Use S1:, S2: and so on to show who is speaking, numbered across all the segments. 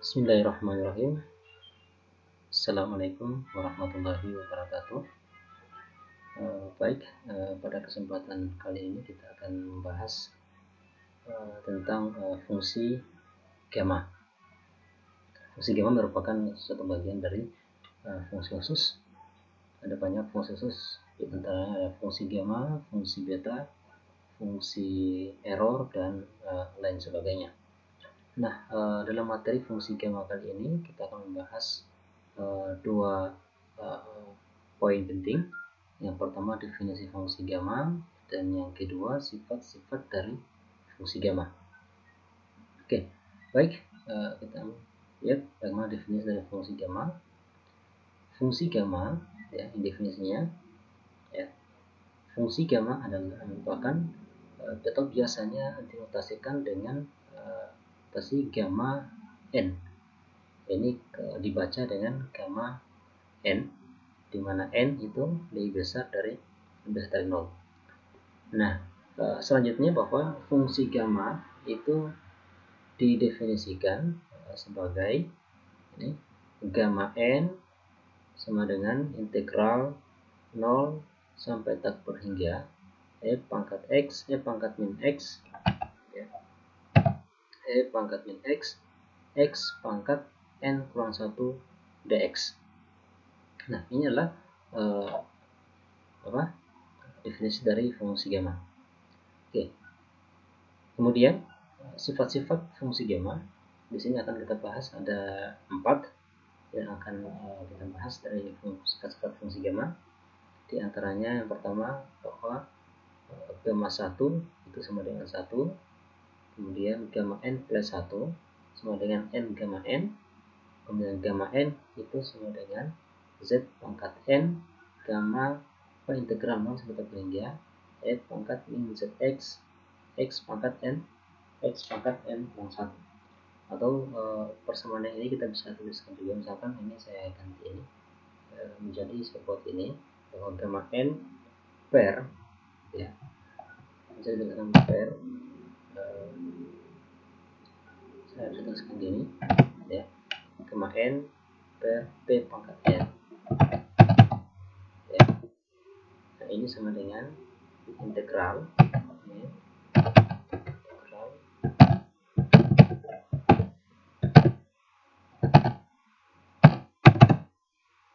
S1: Bismillahirrahmanirrahim. Assalamualaikum warahmatullahi wabarakatuh. Pada kesempatan kali ini kita akan membahas tentang fungsi gamma. Fungsi gamma merupakan suatu bagian dari fungsi usus. Ada banyak fungsi usus, di antaranya ada fungsi gamma, fungsi beta, fungsi error, dan lain sebagainya. Nah, dalam materi fungsi gamma kali ini kita akan membahas dua poin penting. Yang pertama definisi fungsi gamma, dan yang kedua sifat-sifat dari fungsi gamma. Oke, baik, kita lihat bagaimana definisi dari fungsi gamma. Fungsi gamma, ya, definisinya, ya, fungsi gamma adalah merupakan atau biasanya dinotasikan dengan notasi gamma n. Ini dibaca dengan gamma n, di mana n itu lebih besar dari 0. Nah, selanjutnya bahwa fungsi gamma itu didefinisikan sebagai ini, gamma n sama dengan integral 0 sampai tak berhingga e pangkat x, e pangkat min x, ya, e pangkat min x, x pangkat n kurang 1 dx. Nah, ini adalah definisi dari fungsi gamma. Oke. Kemudian sifat-sifat fungsi gamma di sini akan kita bahas, ada 4 yang akan kita bahas dari sifat-sifat fungsi gamma. Di antaranya yang pertama bahwa gamma 1 itu sama dengan 1, kemudian gamma n plus 1 sama dengan n gamma n, kemudian gamma n itu sama dengan z pangkat n gamma integral 0 sampai tak berhingga e pangkat min zx x pangkat n kurang 1. Atau persamaan ini kita bisa tuliskan juga, misalkan ini saya ganti ini menjadi seperti ini, bahwa gamma n per, ya, bisa dituliskan per, saya bisa tuliskan gini, ya, gamma n per p pangkat n, ya. Nah, ini sama dengan integral, ya, integral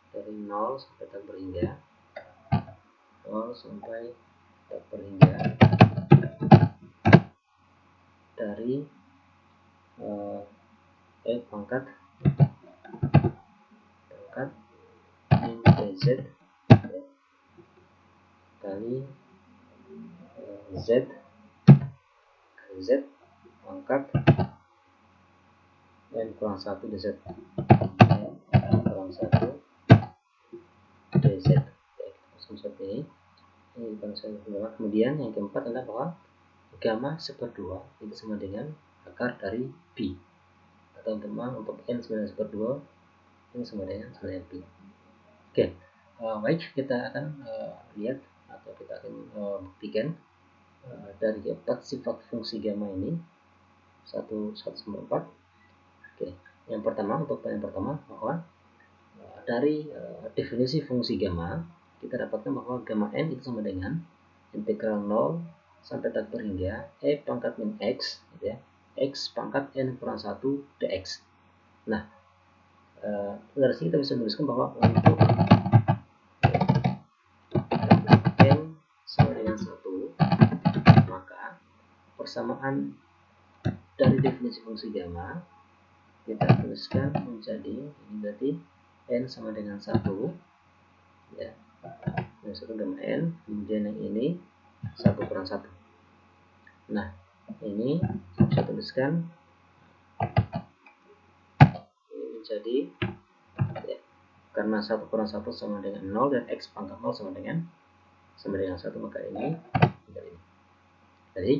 S1: dari 0 sampai tak berhingga, 0 sampai tak berhingga dari e pangkat min dz, ya, kali z pangkat n kurang 1 dz, n kurang 1 dz, ya, seperti ini. Ini bukan saya. Kemudian yang keempat adalah bahwa gamma seperdua itu sama dengan akar dari pi, atau gamma untuk n sama dengan seperdua ini sama dengan pi. Oke, baik, kita akan lihat atau kita akan buktikan dari 4 sifat fungsi gamma ini 1 sampai 4. Oke, yang pertama, untuk yang pertama, bahwa dari definisi fungsi gamma kita dapatkan bahwa gamma n itu sama dengan integral 0 sampai tak berhingga e pangkat min x, gitu ya, x pangkat n kurang 1 dx. Nah, dari sini kita bisa menuliskan bahwa untuk n sama dengan 1, maka persamaan dari definisi fungsi gamma kita tuliskan menjadi, ini berarti n sama dengan 1, ya, 1 gamma n, kemudian yang ini 1 kurang 1. Nah, ini saya tuliskan ini menjadi, ya, karena 1 kurang 1 sama dengan 0 dan x pangkat 0 sama dengan 1, maka ini menjadi ini. Jadi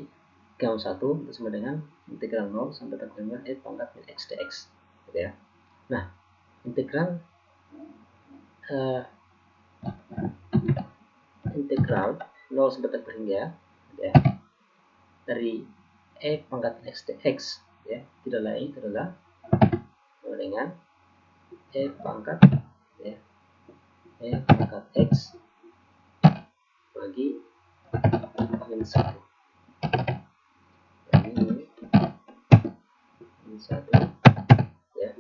S1: gamma 1 itu sama dengan integral 0 sampai tak berhingga e pangkat min x dx, gitu ya. Nah, integral integral 0 sampai tak berhingga, ya, dari e pangkat x dx, ya, tidak lain adalah dengan E pangkat ya, E pangkat X bagi min 1. Ini min 1 ya,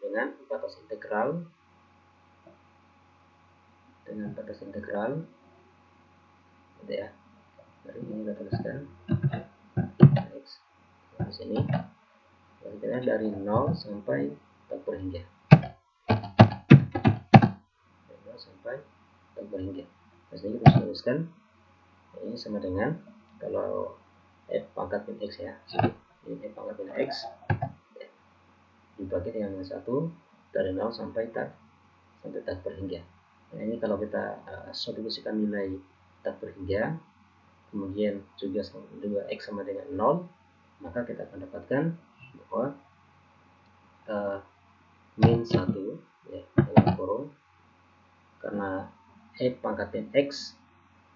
S1: dengan batas integral gitu ya. Jadi ini kita tuliskan X di sini maksudnya dari 0 sampai tak berhingga. Dari 0 sampai tak berhingga. Di sini kita tuliskan ini sama dengan kalau F pangkat min X ya. Ini F pangkat min X ya, dibagi dengan 1 dari 0 sampai tak berhingga. Nah, ini kalau kita substitusikan nilai tak berhingga, kemudian juga X sama dengan 0, maka kita akan dapatkan bahwa min 1 ya, dalam kurung, karena F pangkat min X,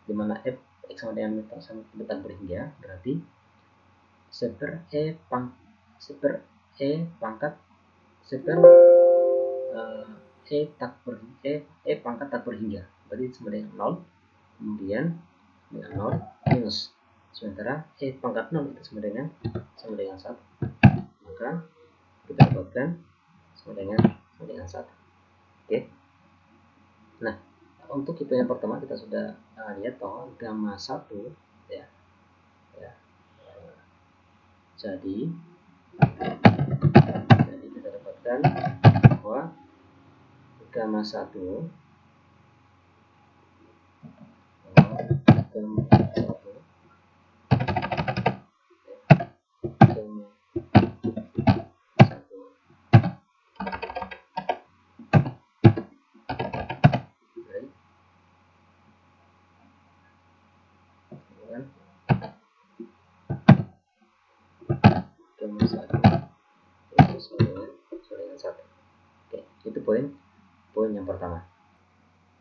S1: dimana F X sama dengan tak berhingga, berarti seper E pangkat E pangkat tak berhingga, berarti sama dengan 0, kemudian dengan 0 minus, sementara E pangkat 0 itu sama dengan 1, maka kita dapatkan sama dengan 1. Oke. Nah, untuk itu yang pertama kita sudah lihat bahwa gamma 1 ya, jadi kita dapatkan bahwa gamma 1 Oke, itu poin yang pertama.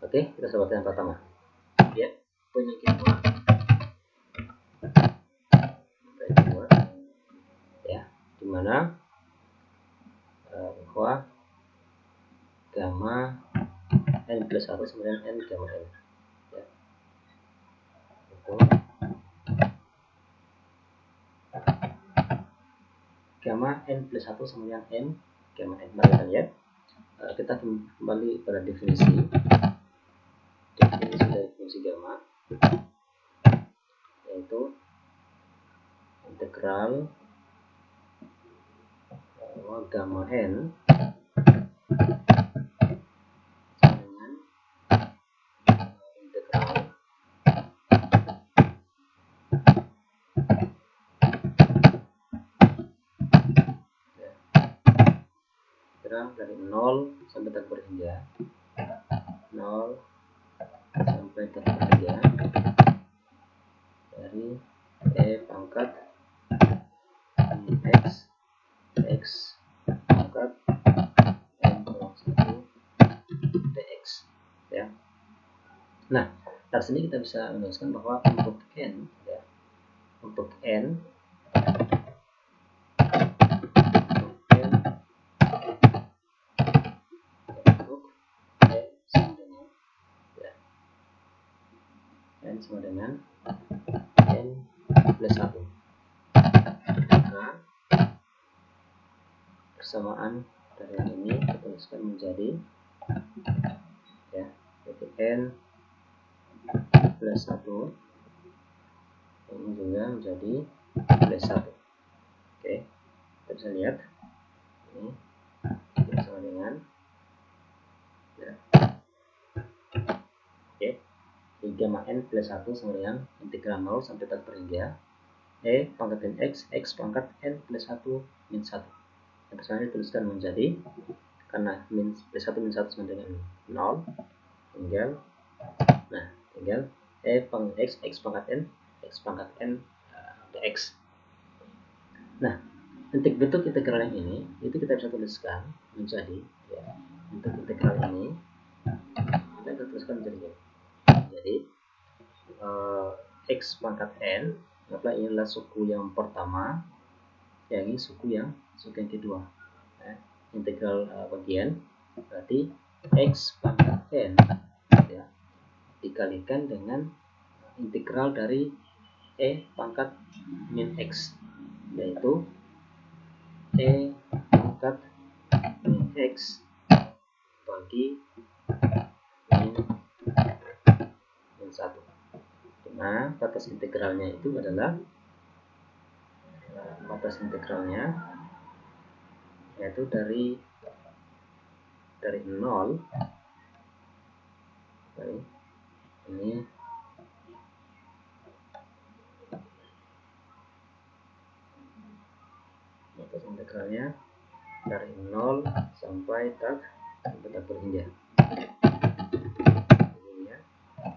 S1: Oke, kita coba yang pertama. Ya, poin yang kedua. Ya, dimana bahwa gamma n plus 1 sama dengan n gamma n. Ya. Itu gamma n plus 1 sama dengan n gamma n. Mari kita lihat. Kita kembali pada definisi dari fungsi gamma, yaitu integral gamma n sama dengan integral dari 0 sampai tak berhingga, 0 sampai tak berhingga dari E pangkat X pangkat n kurang 1 dx ya. Nah, dari sini kita bisa menuliskan bahwa untuk n ya, untuk n sama dengan n plus 1, maka persamaan dari yang ini kita tuliskan menjadi ya, yaitu n plus 1 ini juga menjadi plus 1. Oke, kita bisa lihat ini sama dengan ya. Oke, gamma n plus 1 sama dengan integral 0 sampai tak berhingga E pangkat n X pangkat n plus 1 min 1. Yang pertama dituliskan menjadi, karena min plus 1 min 1 sama dengan 0, tinggal E pangkat X pangkat n dx. Nah, bentuk integral yang ini itu kita bisa tuliskan menjadi ya, untuk integral ini kita bisa tuliskan menjadi ini. Jadi X pangkat n, inilah suku yang pertama, ya ini suku yang kedua. integral bagian, berarti x pangkat n ya, dikalikan dengan integral dari e pangkat min x, yaitu e pangkat min x bagi min 1, dimana batas integralnya itu adalah yaitu dari 0 ini batas integralnya dari 0 sampai tak berhingga.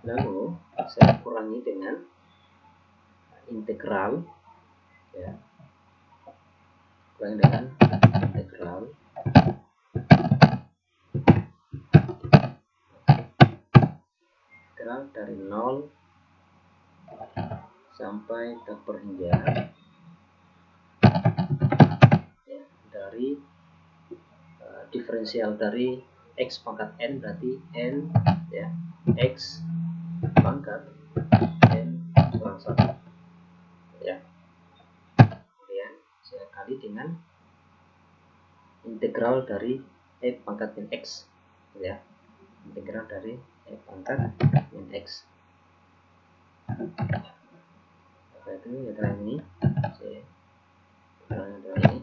S1: Lalu saya kurangi dengan integral ya, integral dari 0 sampai tak berhingga ya, dari diferensial dari x pangkat n, berarti n ya, x pangkat n kurang 1 ya. Kemudian saya kali dengan integral dari e pangkat min x ya, integral dari e pangkat min x. Apa itu integral ini? Integral ini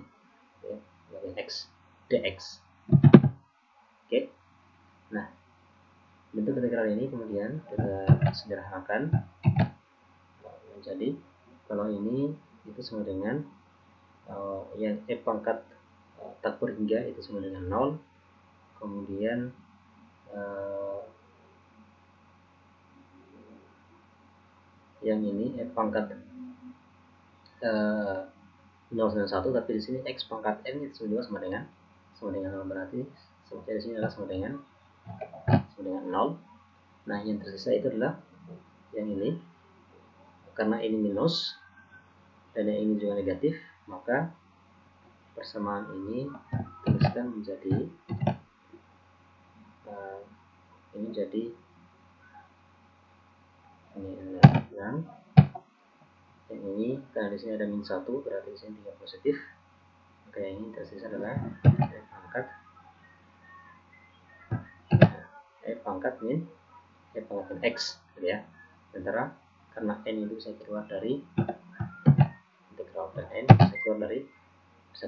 S1: ya, min x dx. Oke. Nah, bentuk integral ini kemudian kita sederhanakan menjadi, kalau ini itu sama dengan yang e pangkat tak berhingga itu sama dengan 0, kemudian yang ini e pangkat 0 dengan 1, tapi di sini x pangkat n itu sama dengan 0, berarti di sini adalah sama dengan 0. Nah, yang tersisa itu adalah yang ini, karena ini minus dan yang ini juga negatif, maka persamaan ini tuliskan menjadi ini jadi ini yang ini, karena di sini ada min 1, berarti di sini 3 positif, maka yang ini tersisa adalah e pangkat min x gitu ya. Sementara karena n itu bisa keluar dari integral, dan n bisa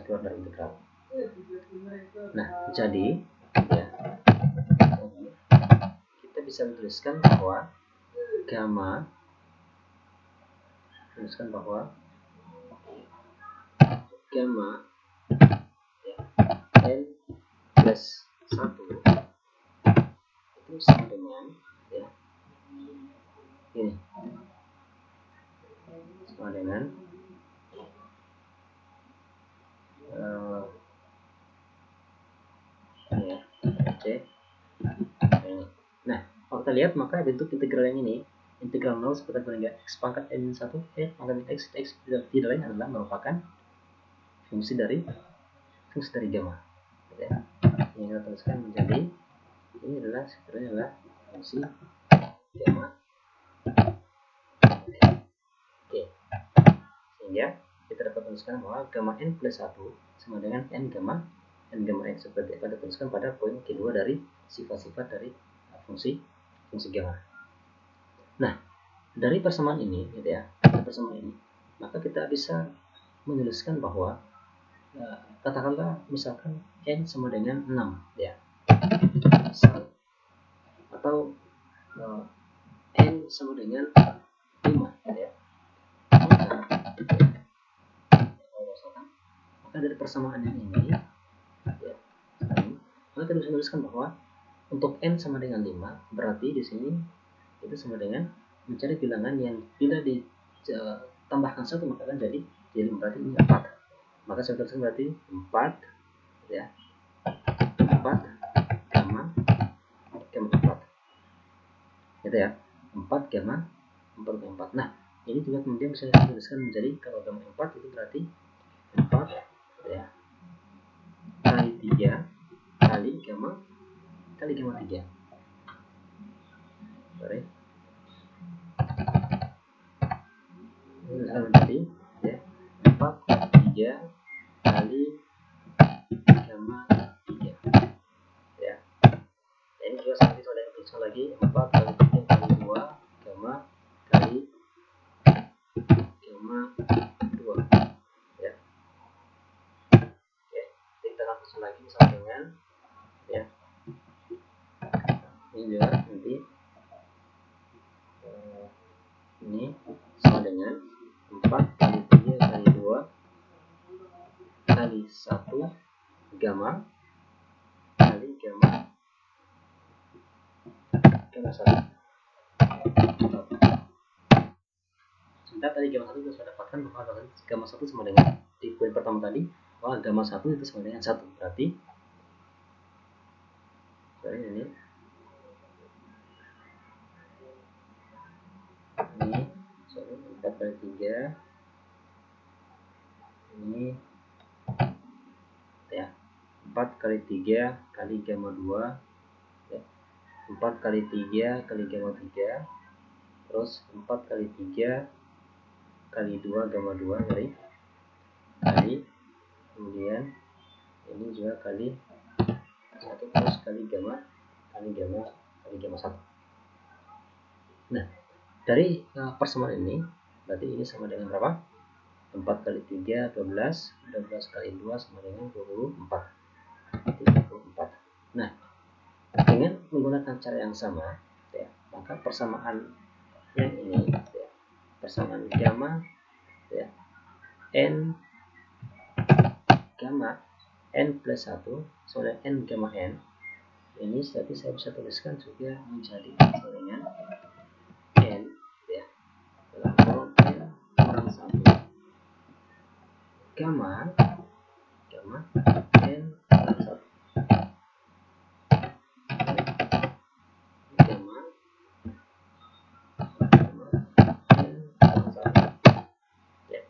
S1: keluar dari integral. Nah, jadi ya, kita bisa menuliskan bahwa gamma ya, n plus 1 itu sama dengan ya, ini sama dengan ini ya, c ini. Nah, kalau kita lihat, maka bentuk integral yang ini, integral 0 sampai dengan x pangkat n 1 pangkat x tidak lain adalah merupakan fungsi dari gamma ya. Ini kita tuliskan menjadi, ini adalah sebenarnya adalah fungsi gamma. Oke, sehingga kita dapat tuliskan bahwa gamma n plus 1 sama dengan n gamma x, seperti apa kita tuliskan pada poin kedua dari sifat-sifat dari fungsi gamma. Nah, dari persamaan ini gitu ya, maka kita bisa menuliskan bahwa katakanlah misalkan n sama dengan 6 ya, atau n sama dengan 5 ya. Maka dari persamaan yang ini ya, maka kita bisa menuliskan bahwa untuk n sama dengan 5, berarti di sini itu sama dengan mencari bilangan yang bila ditambahkan 1 maka akan jadi 5, berarti ini 4. Maka saya tuliskan berarti 4 ya, 4 gamma 4 gitu ya, 4 gamma 4. Nah, ini juga kemudian bisa saya tuliskan menjadi, kalau gamma 4 itu berarti 4 ya kali 3 kali gamma 3. Sorry. Tadi ya 4 kali 3 kali gamma 3 ya. Ini juga sama itu ada tulisan lagi 4 kali 3 kali 2 gamma kali gamma 2 ya. Oke, jadi kita akan tulisan lagi sama dengan ya. Ini juga nanti ini sama dengan 4 kali 3 kali 2 kali 1 gamma kali gamma 1. Sebentar tadi gamma 1 kita sudah dapatkan bahwa gamma 1 sama dengan di poin pertama tadi bahwa gamma 1 itu sama dengan 1. Berarti ini 4 kali 3 ini ya 4 kali 3 kali gamma 2 ya. 4 kali 3 kali gamma 3 terus 4 kali 3 kali 2 gamma 2 kali kemudian ini juga kali 1 terus kali gamma 1. Nah, dari persamaan ini berarti ini sama dengan berapa? 4 kali 3 12 kali 2 sama dengan 24. Nah, dengan menggunakan cara yang sama ya, maka persamaan yang ini ya, persamaan gamma ya, n gamma n plus 1 sama dengan n gamma n ini jadi saya bisa tuliskan juga menjadi sama dengan n ya dalam kurung n kurang 1 gamma n kurang 1 gamma n kurang 1 ya.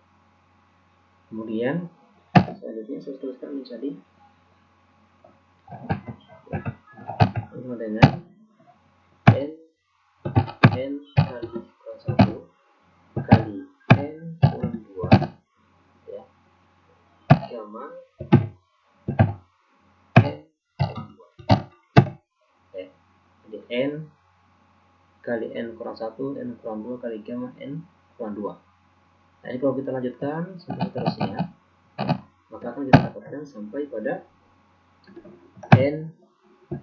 S1: Kemudian selanjutnya saya tuliskan menjadi sama dengan n kali kurang 1 kali n kurang 2 ya gamma n kurang 2 ya. Jadi n kali n kurang 1 n kurang 2 kali gamma n kurang 2. Nah ini kalau kita lanjutkan sampai seterusnya maka akan kita dapatkan sampai pada n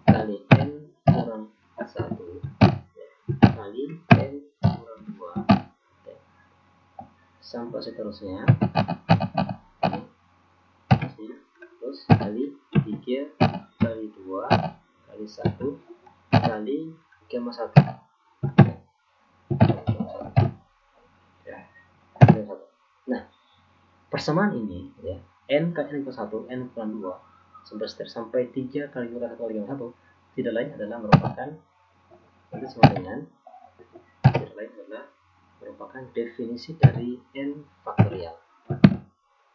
S1: kali n kurang 1 kali n kurang 2 ya. Sampai seterusnya terus kali 3 kali 2 kali 1 kali gamma 1 ya. Nah persamaan ini ya n kali n plus 1 n kurang 2 sampai 3 kali 2 kali gamma 1 tidak lain adalah merupakan itu sama dengan tidak lain adalah merupakan definisi dari n faktorial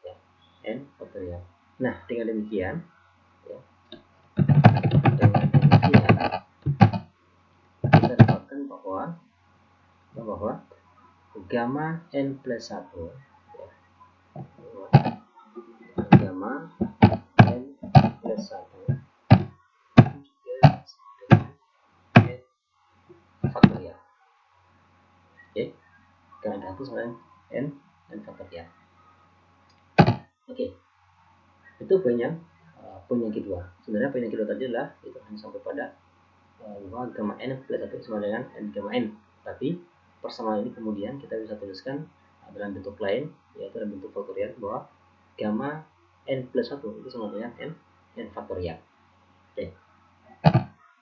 S1: ya, n faktorial. Nah dengan demikian ya, kita dapatkan bahwa gamma n plus 1 ya, gamma n plus 1 juga dengan n faktorial. Oke, karena itu sebenarnya n faktorial. Oke, itu poin yang kedua. Sebenarnya poin yang kedua tadi adalah itu hanya sampai pada bahwa gamma n plus 1 sama dengan n gamma n. Tapi persamaan ini kemudian kita bisa tuliskan dalam bentuk lain, yaitu dalam bentuk faktorial bahwa gamma n plus 1 itu sama dengan n faktorial. Oke.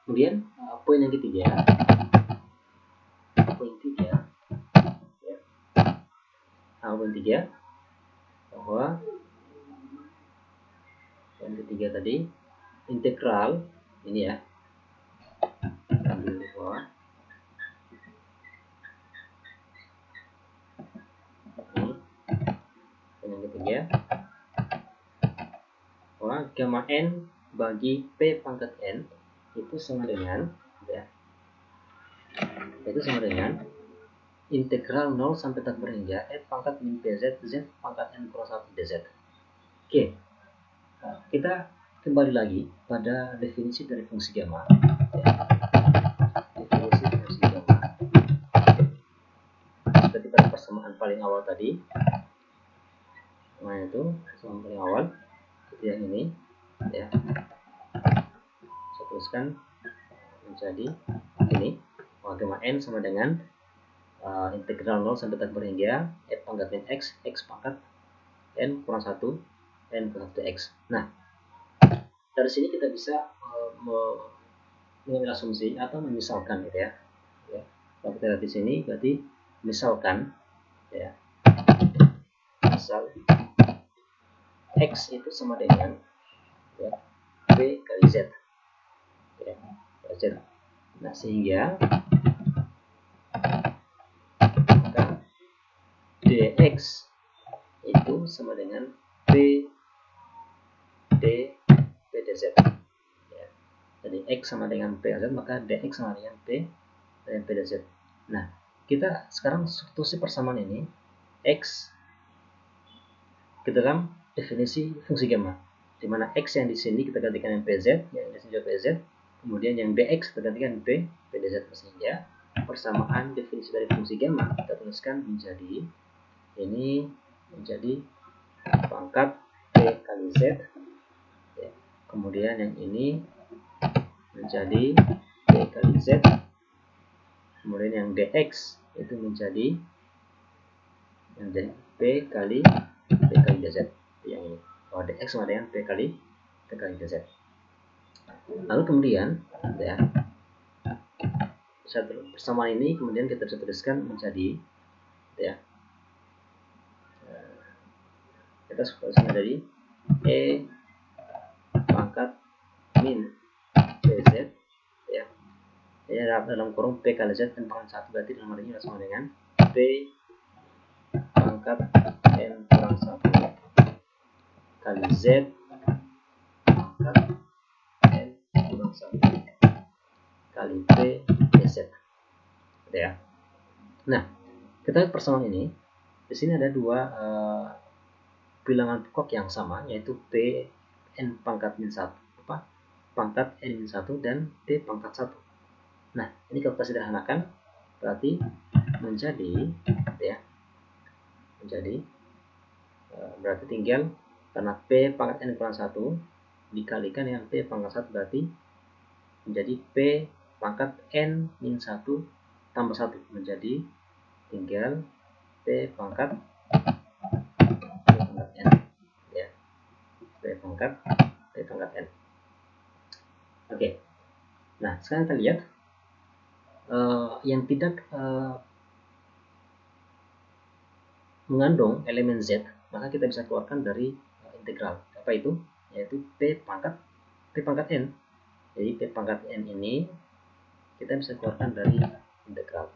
S1: Kemudian poin yang ketiga, ya. Poin 3 bahwa poin ketiga tadi integral ini ya ambil di bawah ini poin yang ketiga bahwa gamma n bagi P pangkat N itu sama dengan integral 0 sampai tak berhingga F pangkat min PZ Z pangkat N kurang 1 DZ. Oke, kita kembali lagi pada definisi dari fungsi gamma. Definisi fungsi gamma. Seperti pada persamaan paling awal tadi. Nah itu persamaan paling awal. Itu yang ini, ya. Saya tuliskan menjadi ini. Gamma N sama dengan integral 0 sampai tak berhingga F pangkat min X pangkat N kurang 1 N kurang 1 X. Nah, dari sini kita bisa mengambil asumsi atau memisalkan gitu ya. Kalau kita lihat di sini berarti misalkan ya. Misal X itu sama dengan ya, B kali Z. Ya, Z. Nah, sehingga dx itu sama dengan p dz. Ya. Jadi x sama dengan p dz, maka dx sama dengan p dz. Nah, kita sekarang substitusi persamaan ini x ke dalam definisi fungsi gamma, di mana x yang di sini kita gantikan dengan pz, yang di sini juga pz, kemudian yang dx kita gantikan p dz, sehingga persamaan definisi dari fungsi gamma kita tuliskan menjadi ini menjadi pangkat P kali Z, ya. Kemudian yang ini menjadi P kali Z, kemudian yang dx itu menjadi P kali dz, yang ini. Kalau dx sama dengan P kali dz. Lalu kemudian ya, persamaan ini kemudian kita bisa tuliskan menjadi ya, kita tuliskan dari E pangkat min PZ ya. Ini dalam kurung P kali Z N pangkat 1, berarti dalam hal ini sama dengan P pangkat N kurang 1 kali Z pangkat N kurang 1 kali P DZ ya. Nah, kita lihat persamaan ini. Di sini ada dua bilangan pokok yang sama, yaitu P N pangkat min 1 pangkat N min 1 dan P pangkat 1. Nah, ini kalau kita sederhanakan berarti menjadi ya, berarti tinggal karena P pangkat N kurang 1 dikalikan dengan P pangkat 1 berarti menjadi P pangkat N min 1 tambah 1, menjadi tinggal P pangkat N ya, P pangkat N. Oke. Nah, sekarang kita lihat yang tidak mengandung elemen Z, maka kita bisa keluarkan dari integral. Apa itu? Yaitu P pangkat N. Jadi P pangkat N ini kita bisa keluarkan dari integral.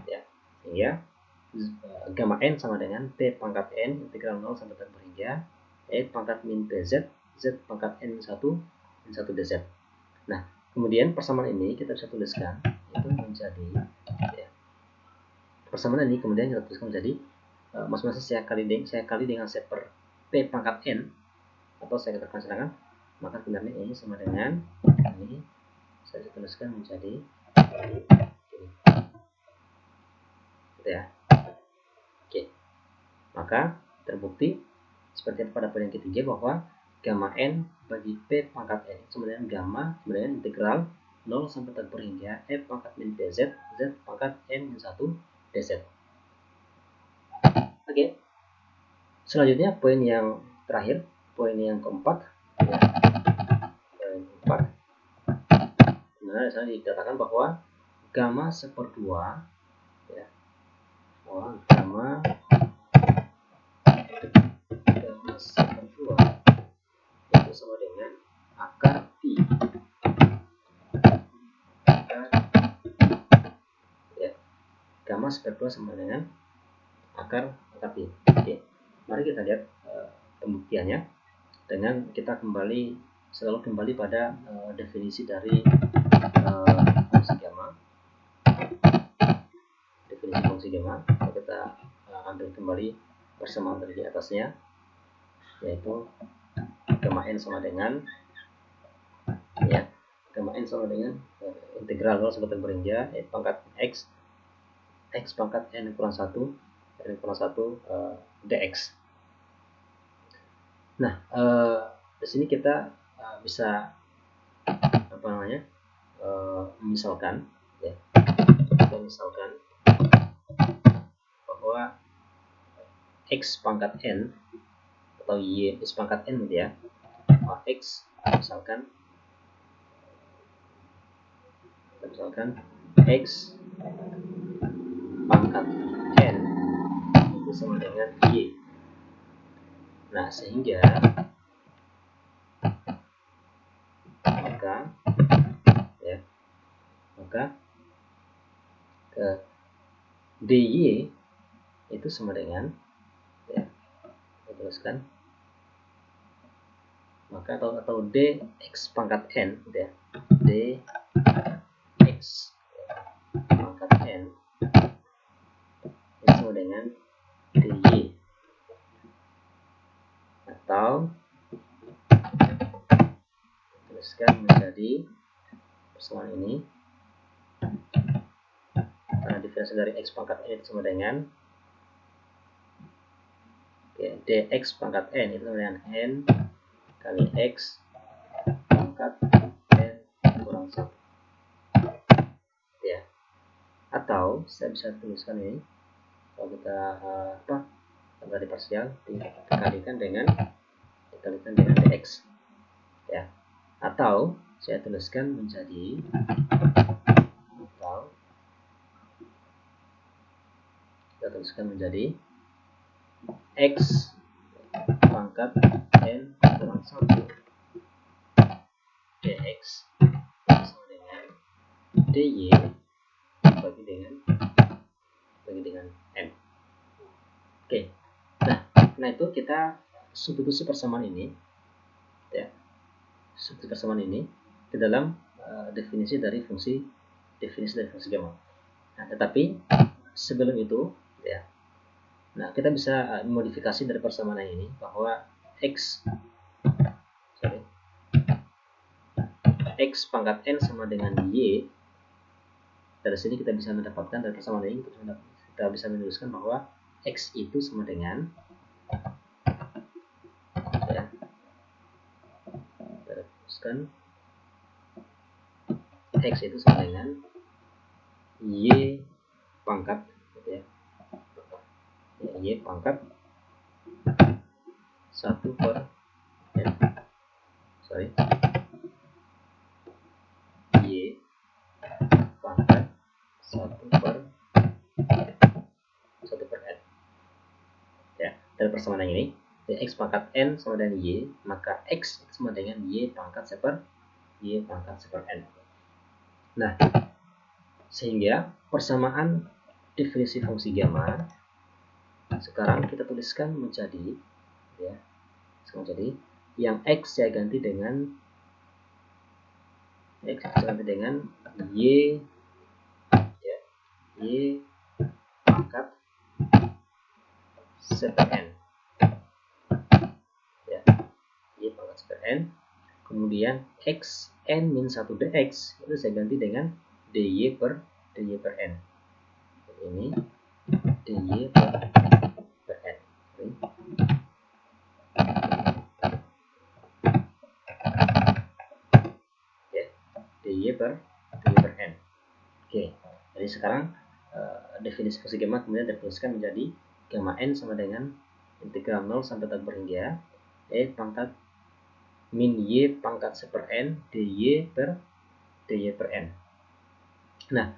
S1: Ya. Sehingga gamma N sama dengan P pangkat N integral 0 sampai tak berhingga E pangkat min PZ Z pangkat N 1 dz. Nah, kemudian persamaan ini kita bisa tuliskan itu menjadi ya, persamaan ini kemudian kita tuliskan menjadi masing-masing saya kali dengan saya per P pangkat N, atau saya katakan sedangkan, maka sebenarnya ini sama dengan ini saya tuliskan menjadi ini. Gitu ya. Oke. Maka terbukti seperti pada poin yang ketiga bahwa gamma N bagi P pangkat N sama dengan gamma sama dengan integral 0 sampai tak berhingga F pangkat min PZ Z pangkat N min 1 dz. Oke. Selanjutnya poin yang terakhir, poin yang keempat ya. Poin keempat, nah di sana dikatakan bahwa gamma seperdua ya, gamma seperdua itu sama dengan akar pi ya, gamma seperdua sama dengan akar pi. Oke, mari kita lihat pembuktiannya dengan kita kembali selalu kembali pada definisi dari fungsi gamma. Definisi fungsi gamma kita ambil kembali persamaan dari di atasnya, yaitu gamma n sama dengan gamma n sama dengan integral 0 sampai berhingga pangkat x pangkat n kurang 1 dx. Nah, di sini kita bisa misalkan bahwa x pangkat n atau y x pangkat n gitu ya, x misalkan x pangkat n itu sama dengan y. Nah, sehingga maka dy itu sama dengan teruskan maka atau dx pangkat n gitu ya, dx pangkat n itu sama dengan dy, atau teruskan menjadi persamaan ini karena diferensi dari x pangkat n itu sama dengan dx pangkat n itu sama dengan n kali x pangkat n kurang 1 ya. Atau saya bisa tuliskan ini, kalau kita dari parsial dikalikan dengan dx ya, atau saya tuliskan menjadi x pangkat n kurang 1 dx sama dengan dy dibagi dengan n. Oke. Nah itu kita substitusi persamaan ini ya. Substitusi persamaan ini ke dalam definisi dari fungsi gamma. Nah, tetapi sebelum itu ya. Nah, kita bisa modifikasi dari persamaan ini bahwa x pangkat n sama dengan y. Dari sini kita bisa mendapatkan dari persamaan ini kita bisa menuliskan bahwa x itu sama dengan x itu sama dengan y pangkat y pangkat 1 per n y pangkat 1 per n ya. Dari persamaan ini x pangkat n sama dengan y, maka x sama dengan y pangkat 1 per n. Nah, sehingga persamaan definisi fungsi gamma sekarang kita tuliskan menjadi yang x saya ganti dengan y pangkat 1 per n ya, y pangkat 1 per n. Kemudian x n min 1 dx itu saya ganti dengan dy per n. Ini dy per n. dy per n. Oke, jadi sekarang definisi fungsi gamma kemudian dituliskan menjadi gamma n sama dengan integral 0 sampai tak berhingga pangkat min y pangkat 1 per n dy per n. Nah,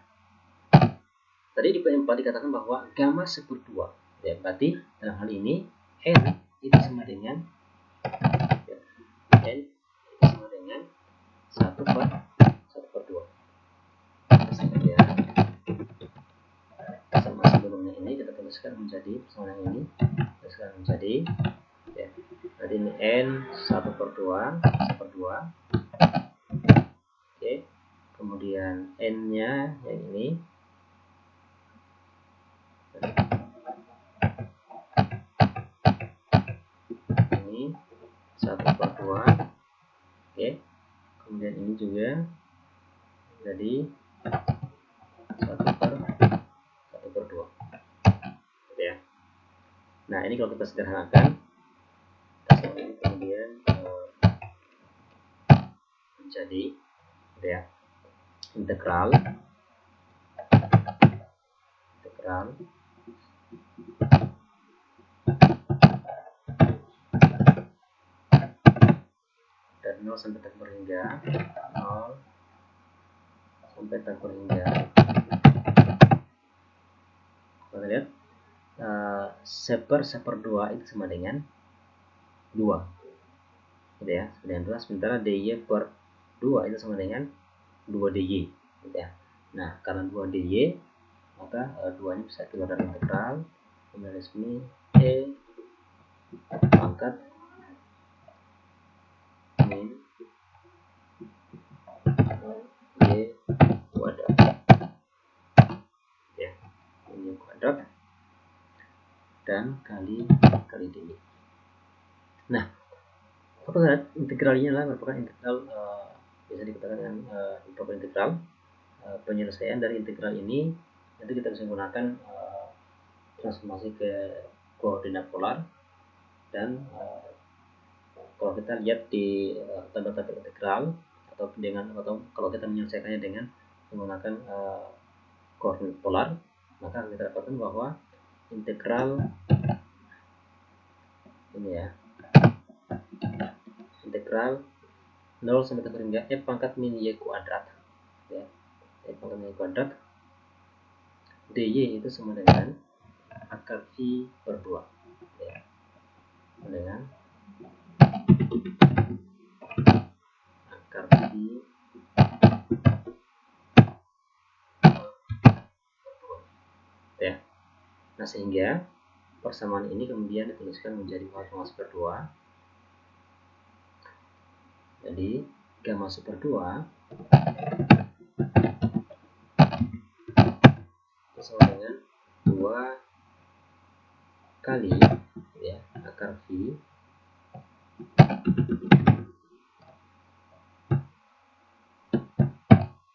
S1: tadi di P4 dikatakan bahwa gamma 1/2 ya, berarti dalam hal ini n itu sama dengan 1/2 sama sebelumnya ini kita tuliskan menjadi persamaan ini, Jadi ini N 1/2 oke, kemudian N nya yang ini ini 1/2 oke, kemudian ini juga jadi 1/2 gitu ya. Nah ini kalau kita sederhanakan ini kemudian menjadi gitu ya, integral dari 0 sampai tan berhingga 0 sampai tan berhingga kita lihat 1/2 itu sama dengan 2 gitu ya, sementara dy/2 itu sama dengan 2 dy gitu ya. Nah karena 2 dy maka 2 nya bisa keluar dari integral, kemudian di sini e pangkat min y kuadrat ya, y kuadrat dan kali dy. Nah apa integralnya adalah merupakan integral bisa dikatakan dengan merupakan integral penyelesaian dari integral ini. Nanti kita bisa menggunakan transformasi ke koordinat polar, dan kalau kita lihat di tanda-tanda integral atau kalau kita menyelesaikannya dengan menggunakan koordinat polar, maka kita dapatkan bahwa integral ini ya, integral 0 sampai tan hingga f pangkat min y kuadrat ya, f pangkat min y kuadrat dy itu sama dengan akar v/2 ya, dengan akar v/2 ya. Nah sehingga persamaan ini kemudian dituliskan menjadi 1/2. Jadi gamma super 2 sama dengan 2 kali ya akar v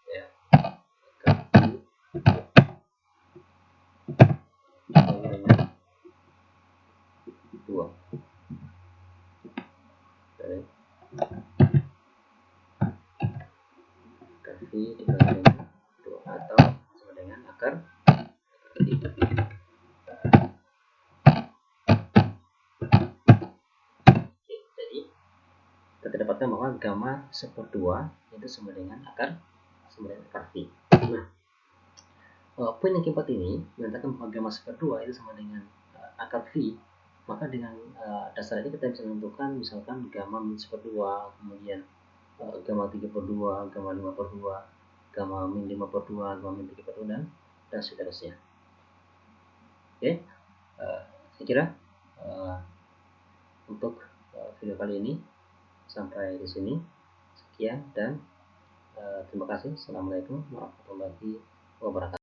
S1: ya, akar v sama dengan 2 dari akar v dibagi dengan 2 atau sama dengan akar 3. Jadi kita dapatkan bahwa gamma 1/2 itu sama dengan akar v. Nah, poin yang keempat ini menyatakan bahwa gamma 1/2 itu sama dengan akar v. Maka dengan dasar ini kita bisa menentukan misalkan gamma min 1/2, kemudian gamma 3/2, gamma 5/2, gamma min 5/2, gamma min 3/2, dan seterusnya. Oke, saya kira untuk video kali ini sampai di sini. Sekian dan terima kasih. Assalamualaikum warahmatullahi wabarakatuh.